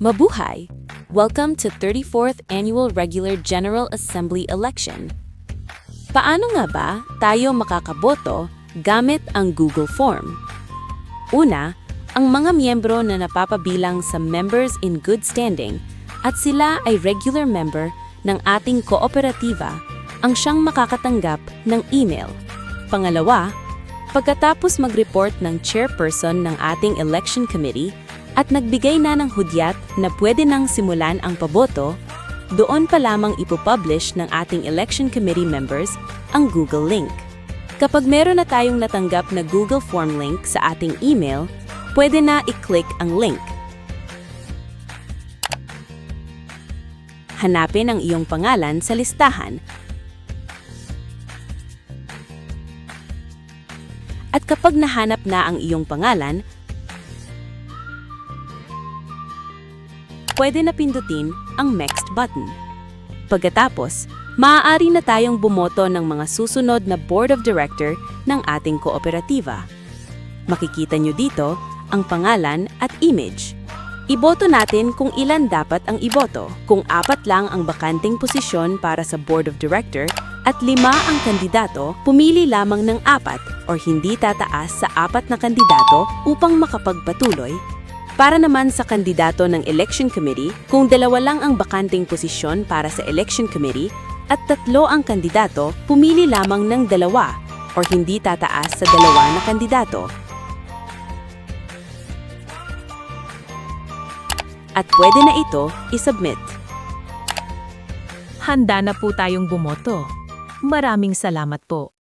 Mabuhay! Welcome to 34th Annual Regular General Assembly Election. Paano nga ba tayo makakaboto gamit ang Google Form? Una, ang mga miyembro na napapabilang sa Members in Good Standing at sila ay regular member ng ating kooperatiba ang siyang makakatanggap ng email. Pangalawa, pagkatapos mag-report ng chairperson ng ating election committee at nagbigay na ng hudyat na pwede nang simulan ang paboto, doon pa lamang ipopublish ng ating election committee members ang Google link. Kapag meron na tayong natanggap na Google Form link sa ating email, pwede na i-click ang link. Hanapin ang iyong pangalan sa listahan. At kapag nahanap na ang iyong pangalan, pwede na pindutin ang Next button. Pagkatapos, maaari na tayong bumoto ng mga susunod na Board of Director ng ating kooperatiba. Makikita nyo dito ang pangalan at image. Iboto natin kung ilan dapat ang iboto. Kung 4 lang ang bakanting posisyon para sa Board of Director at 5 ang kandidato, pumili lamang ng 4 or hindi tataas sa 4 na kandidato upang makapagpatuloy. Para naman sa kandidato ng Election Committee, kung 2 lang ang bakanting posisyon para sa Election Committee at 3 ang kandidato, pumili lamang ng 2 or hindi tataas sa 2 na kandidato. At pwede na ito i-submit. Handa na po tayong bumoto. Maraming salamat po.